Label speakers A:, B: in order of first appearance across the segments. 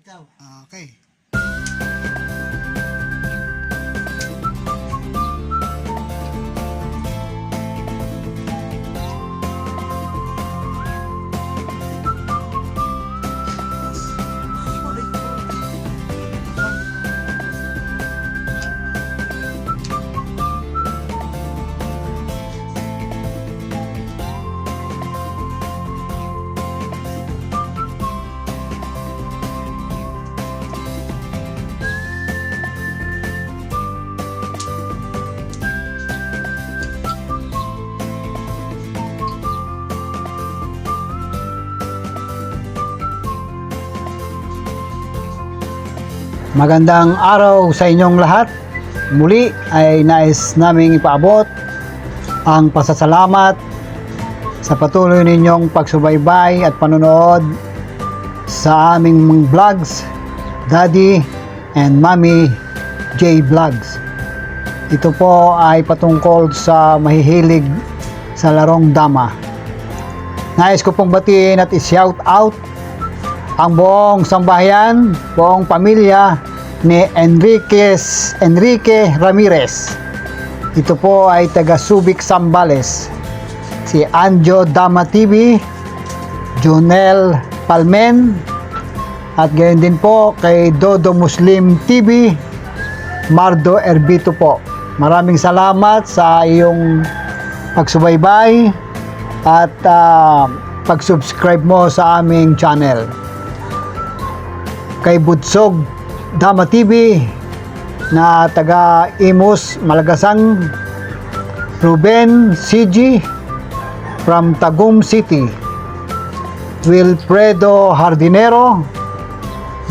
A: Ikaw.
B: Okay. Magandang araw sa inyong lahat. Muli ay nais naming ipaabot ang pasasalamat sa patuloy ninyong pagsubaybay at panonood sa aming vlogs, Daddy and Mommy J Vlogs. Ito po ay patungkol sa mahihilig sa larong dama. Nais ko pong batiin at i-shout out ang buong sambahayan, buong pamilya ni Enrique Ramirez. Ito po ay taga Subic, Zambales. Si Anjo Dama TV, Jonel Palmen, at gayon din po kay Dodo Muslim TV, Mardo Erbito po. Maraming salamat sa iyong pagsubaybay at pag-subscribe mo sa aming channel. Kay Budsog Dama TV na taga Imus, Malagasang, Ruben CG from Tagum City, Wilfredo Hardinero,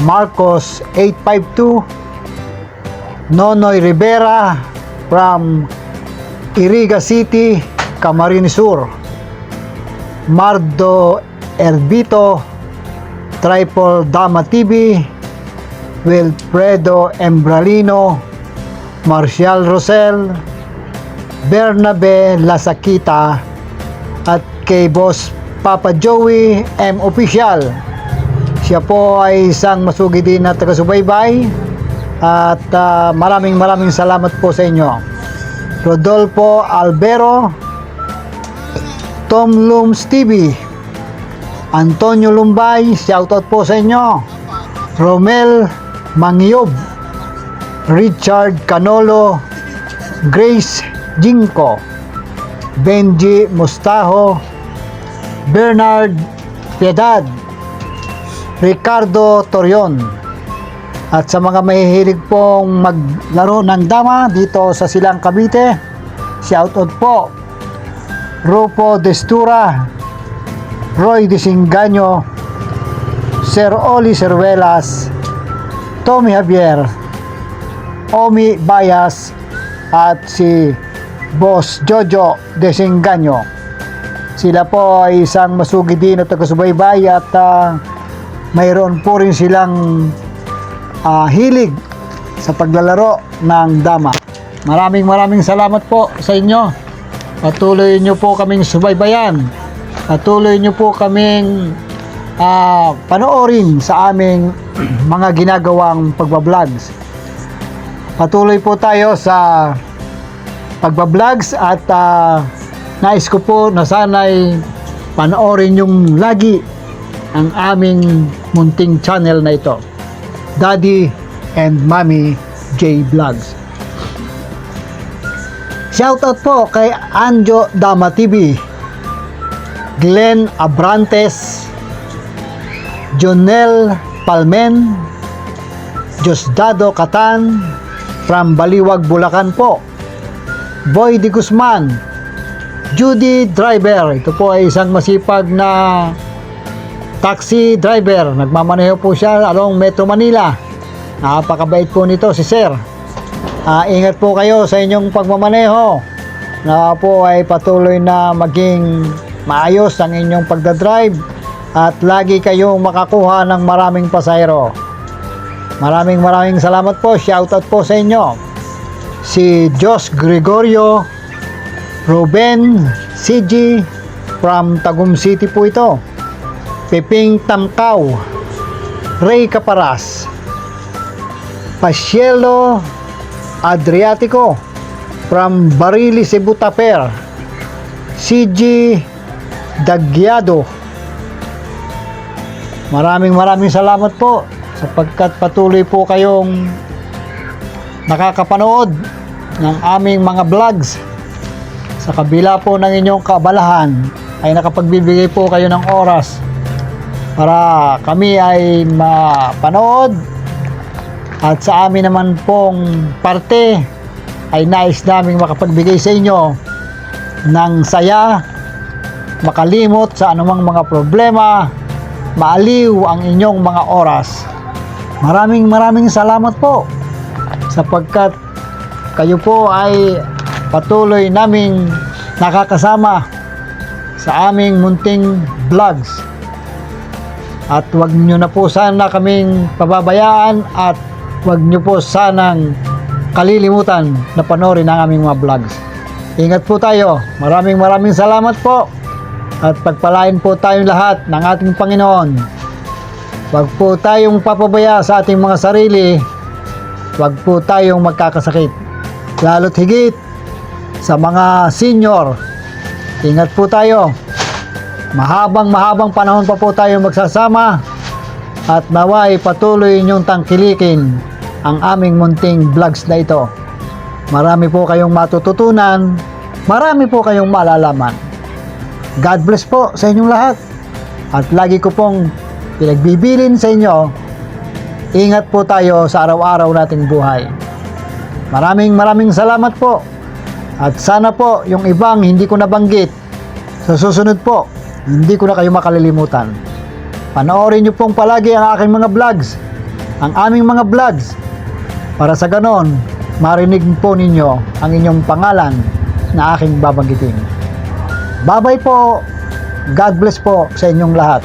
B: Marcos 852, Nonoy Rivera from Iriga City, Camarines Sur, Mardo Erbito, Triple Dama TV, Wilfredo Embralino, Marcial Rosel, Bernabe Lasakita, at kay Boss Papa Joey M. Official. Siya po ay isang masugid din na taga-subaybay at maraming salamat po sa inyo. Rodolfo Albero, Tom Looms TV, Antonio Lumbay, shoutout po sa inyo. Romel Mangyob, Richard Canolo, Grace Jinko, Benji Mustaho, Bernard Piedad, Ricardo Torion. At sa mga mahihilig pong maglaro ng dama dito sa Silang Cavite, shoutout po. Rupo Destura, Roy Disinganyo, Sir Oli Cervelas, Tommy Javier, Omi Bayas, at si Boss Jojo Disinganyo. Sila po ay isang masugid din at taga-subaybay at mayroon po rin silang hilig sa paglalaro ng dama. Maraming salamat po sa inyo. Patuloy nyo po kaming subaybayan. Patuloy nyo po kaming panoorin sa aming mga ginagawang pagbablogs. Patuloy po tayo sa pagbablogs at nais ko po na sana'y panoorin yung lagi ang aming munting channel na ito, Daddy and Mommy J Vlogs. Shoutout po kay Anjo Dama TV, Glenn Abrantes, Jonel Palmen, Diosdado Catan from Baliwag, Bulacan po, Boy Di Guzman, Judy Driver. Ito po ay isang masipag na taxi driver. Nagmamaneho po siya along Metro Manila. Napakabait po nito si Sir. Ingat po kayo sa inyong pagmamaneho, na po ay patuloy na maging maayos ang inyong pagdadrive at lagi kayong makakuha ng maraming pasahero. Maraming salamat po. Shoutout po sa inyo. Si Jos Gregorio, Ruben CG from Tagum City po ito. Piping Tamkaw, Ray Caparas, Pacielo Adriatico from Barili, Cebu Taper, CG Dagyado. Maraming salamat po sapagkat patuloy po kayong nakakapanood ng aming mga vlogs. Sa kabila po ng inyong kaabalahan ay nakapagbibigay po kayo ng oras para kami ay mapanood, at sa amin naman pong parte ay nais naming makapagbigay sa inyo ng saya, makalimot sa anumang mga problema, maaliw ang inyong mga oras. Maraming salamat po sapagkat kayo po ay patuloy naming nakakasama sa aming munting vlogs. At wag nyo na po sana kaming pababayaan at wag nyo po sanang kalilimutan na panoorin ang aming mga vlogs. Ingat po tayo. Maraming salamat po. At pagpalain po tayong lahat ng ating Panginoon. Wag po tayong papabaya sa ating mga sarili. Wag po tayong magkakasakit. Lalo't higit sa mga senior. Ingat po tayo. Mahabang panahon pa po tayo magsasama. At naway patuloy ninyong tangkilikin ang aming munting vlogs na ito. Marami po kayong matututunan, marami po kayong malalaman. God bless po sa inyong lahat. At lagi ko pong pinagbibilin sa inyo, ingat po tayo sa araw-araw nating buhay. Maraming salamat po. At sana po yung ibang hindi ko nabanggit, sa susunod po, hindi ko na kayo makalilimutan. Panoorin nyo pong palagi ang aking mga vlogs, ang aming mga vlogs, para sa ganon, marinig po ninyo ang inyong pangalan na aking babanggitin. Bye-bye po. God bless po sa inyong lahat.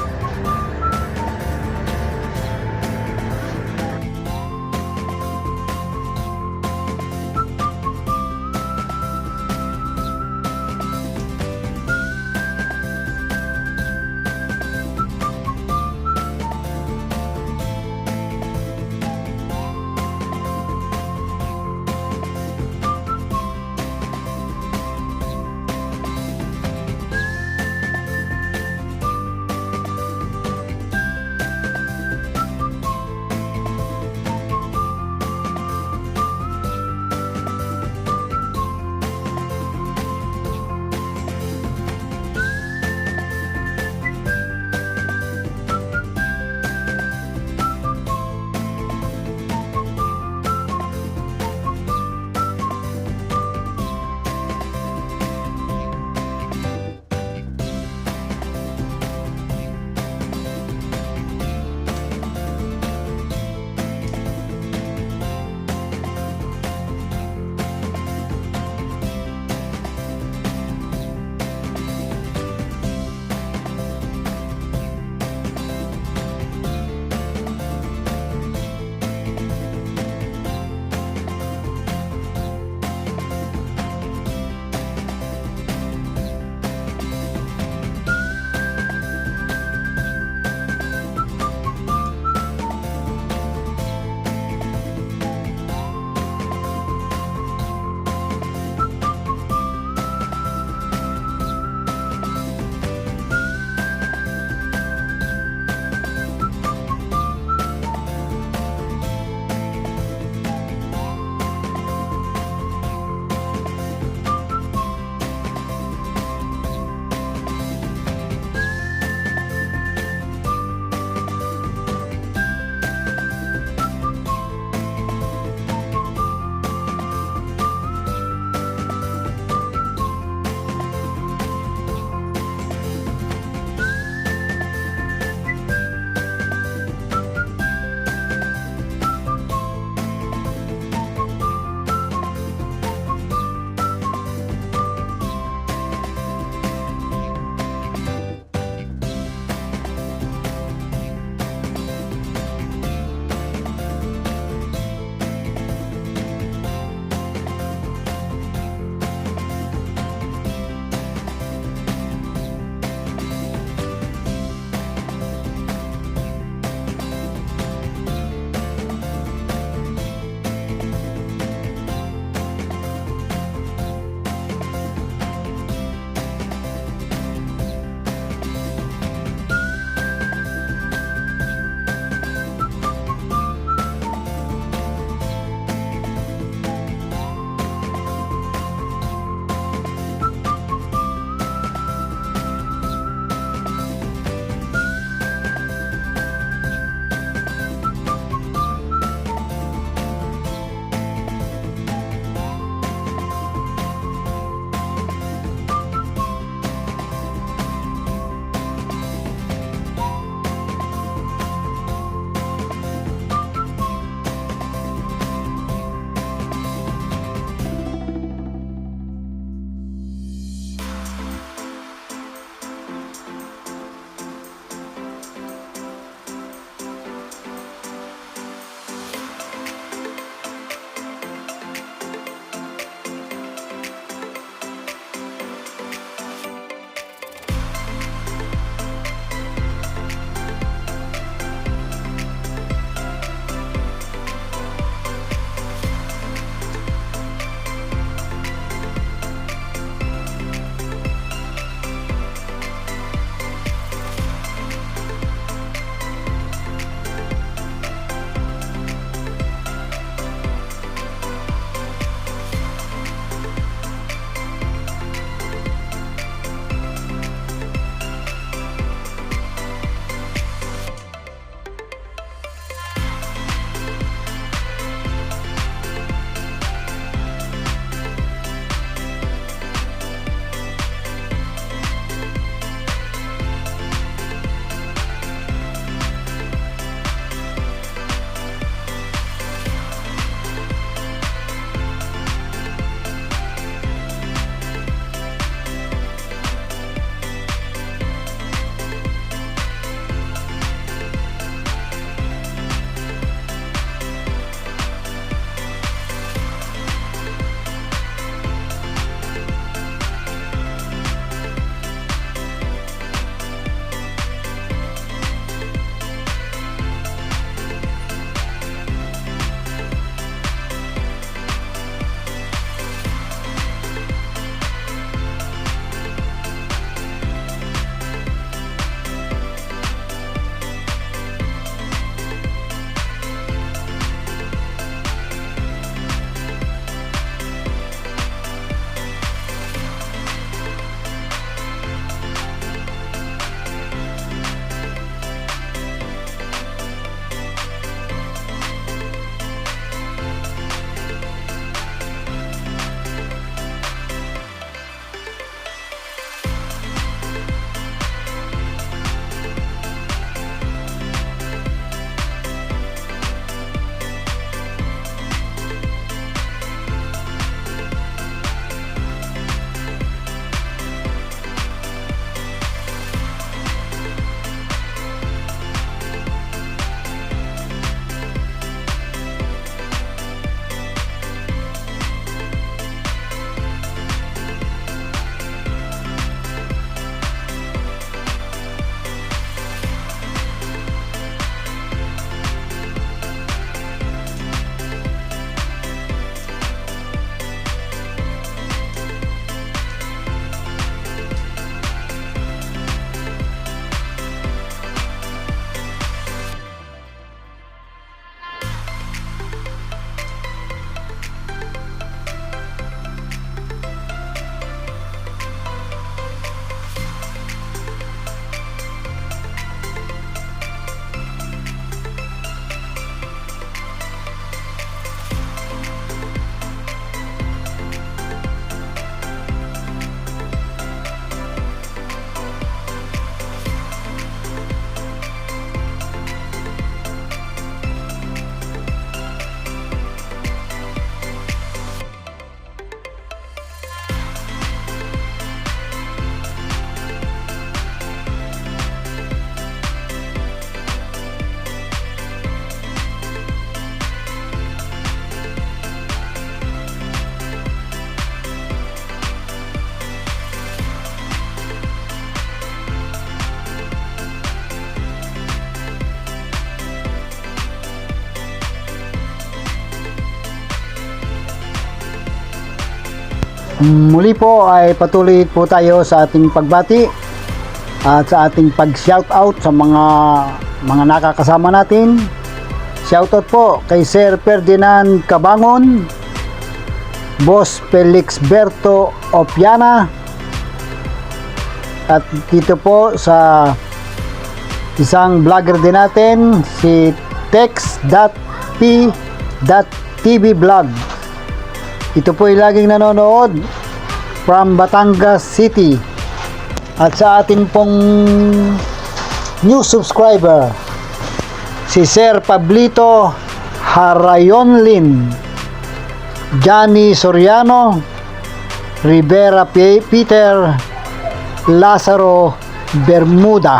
B: Muli po ay patuloy po tayo sa ating pagbati at sa ating pag-shoutout sa mga nakakasama natin. Shoutout po kay Sir Ferdinand Cabangon, Boss Felix Berto Opiana, at dito po sa isang vlogger din natin, si tex.p.tv vlog. Ito po ay laging nanonood from Batangas City. At sa atin pong new subscriber, si Sir Pablito Harayonlin, Johnny Soriano, Rivera Peter, Lazaro Bermudo.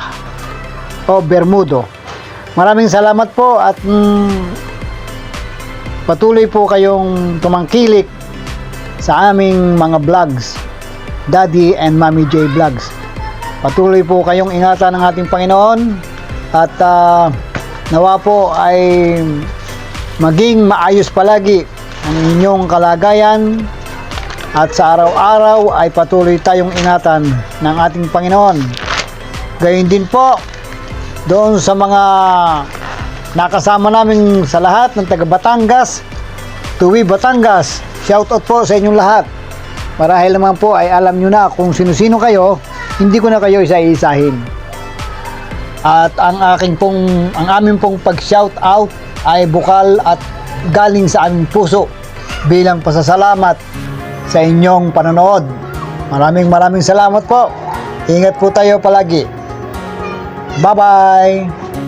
B: Maraming salamat po at patuloy po kayong tumangkilik sa aming mga vlogs, Daddy and Mommy J Vlogs. Patuloy po kayong ingatan ng ating Panginoon at nawa po ay maging maayos palagi ang inyong kalagayan at sa araw-araw ay patuloy tayong ingatan ng ating Panginoon. Gayon din po doon sa mga nakasama namin sa lahat ng taga Batangas, Tuwi Batangas. Shoutout po sa inyong lahat. Marahil naman po ay alam nyo na kung sino-sino kayo, hindi ko na kayo isa-isahin. At ang aming pong pag-shoutout ay bukal at galing sa aming puso bilang pasasalamat sa inyong panonood. Maraming salamat po. Ingat po tayo palagi. Bye-bye!